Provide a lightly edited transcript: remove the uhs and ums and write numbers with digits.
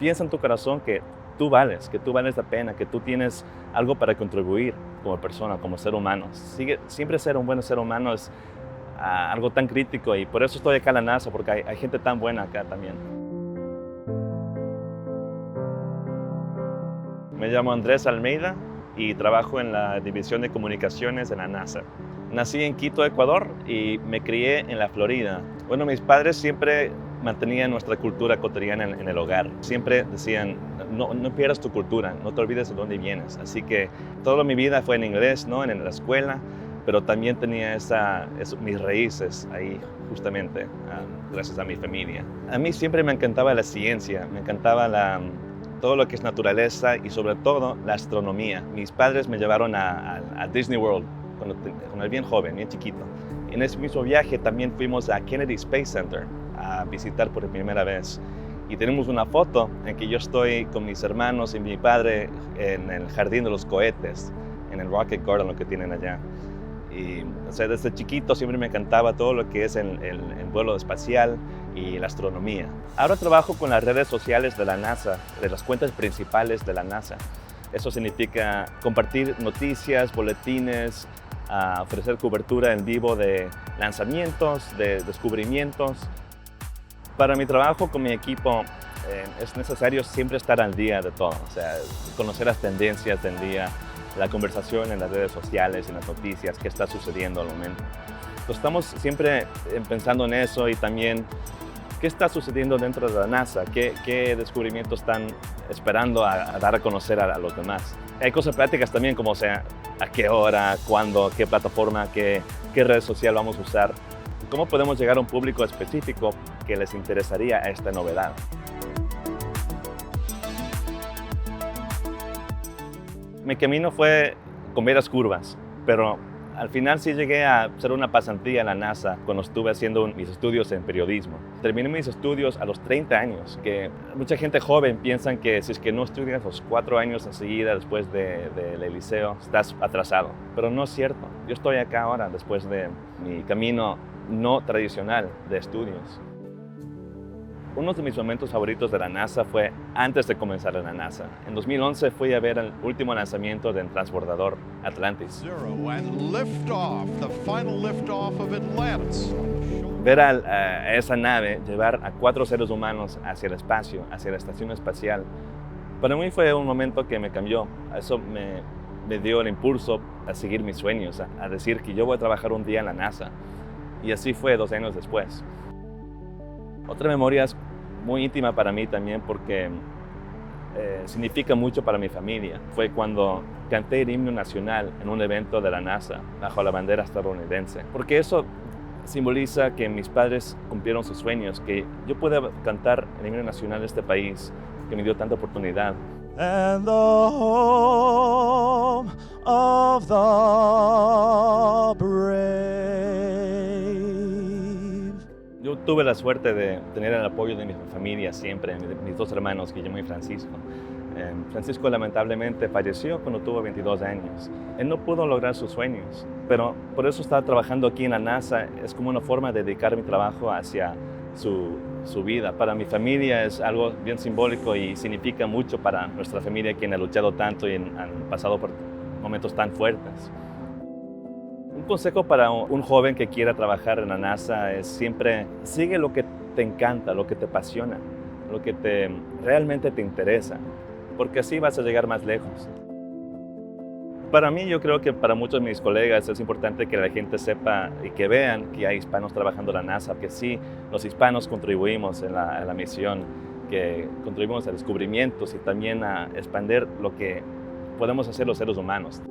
Piensa en tu corazón que tú vales la pena, que tú tienes algo para contribuir como persona, como ser humano. Siempre ser un buen ser humano es algo tan crítico y por eso estoy acá en la NASA, porque hay gente tan buena acá también. Me llamo Andrés Almeida y trabajo en la División de Comunicaciones de la NASA. Nací en Quito, Ecuador, y me crié en la Florida. Bueno, mis padres siempre mantenían nuestra cultura cotidiana en el hogar. Siempre decían, no pierdas tu cultura, no te olvides de dónde vienes. Así que toda mi vida fue en inglés, ¿no? En la escuela, pero también tenía mis raíces ahí justamente, gracias a mi familia. A mí siempre me encantaba la ciencia, me encantaba todo lo que es naturaleza y sobre todo la astronomía. Mis padres me llevaron a Disney World cuando era bien joven, bien chiquito. En ese mismo viaje también fuimos a Kennedy Space Center a visitar por primera vez. Y tenemos una foto en que yo estoy con mis hermanos y mi padre en el jardín de los cohetes, en el Rocket Garden, lo que tienen allá. Y, o sea, desde chiquito siempre me encantaba todo lo que es el vuelo espacial y la astronomía. Ahora trabajo con las redes sociales de la NASA, de las cuentas principales de la NASA. Eso significa compartir noticias, boletines, ofrecer cobertura en vivo de lanzamientos, de descubrimientos. Para mi trabajo con mi equipo es necesario siempre estar al día de todo, o sea, conocer las tendencias del día, la conversación en las redes sociales, en las noticias, qué está sucediendo al momento. Entonces, estamos siempre pensando en eso y también qué está sucediendo dentro de la NASA, qué descubrimientos están esperando a dar a conocer a los demás. Hay cosas prácticas también como, o sea, a qué hora, cuándo, qué plataforma, qué red social vamos a usar. ¿Cómo podemos llegar a un público específico que les interesaría esta novedad? Mi camino fue con varias curvas, pero al final sí llegué a hacer una pasantía en la NASA cuando estuve haciendo mis estudios en periodismo. Terminé mis estudios a los 30 años, que mucha gente joven piensa que si es que no estudias los 4 años enseguida después del liceo, estás atrasado. Pero no es cierto. Yo estoy acá ahora después de mi camino no tradicional de estudios. Uno de mis momentos favoritos de la NASA fue antes de comenzar en la NASA. En 2011 fui a ver el último lanzamiento del transbordador Atlantis. Ver a esa nave llevar a 4 seres humanos hacia el espacio, hacia la estación espacial, para mí fue un momento que me cambió. Eso me dio el impulso a seguir mis sueños, a decir que yo voy a trabajar un día en la NASA. Y así fue 2 años después. Otra memoria es muy íntima para mí también porque significa mucho para mi familia. Fue cuando canté el himno nacional en un evento de la NASA bajo la bandera estadounidense. Porque eso simboliza que mis padres cumplieron sus sueños, que yo pueda cantar el himno nacional de este país que me dio tanta oportunidad. And the home of the brave. Yo tuve la suerte de tener el apoyo de mi familia siempre, de mis 2 hermanos, Guillermo y Francisco. Francisco lamentablemente falleció cuando tuvo 22 años. Él no pudo lograr sus sueños, pero por eso está trabajando aquí en la NASA. Es como una forma de dedicar mi trabajo hacia su vida. Para mi familia es algo bien simbólico y significa mucho para nuestra familia, quien ha luchado tanto y han pasado por momentos tan fuertes. Un consejo para un joven que quiera trabajar en la NASA es siempre sigue lo que te encanta, lo que te apasiona, lo que realmente te interesa, porque así vas a llegar más lejos. Para mí, yo creo que para muchos de mis colegas es importante que la gente sepa y que vean que hay hispanos trabajando en la NASA, que sí, los hispanos contribuimos en la misión, que contribuimos a descubrimientos y también a expandir lo que podemos hacer los seres humanos.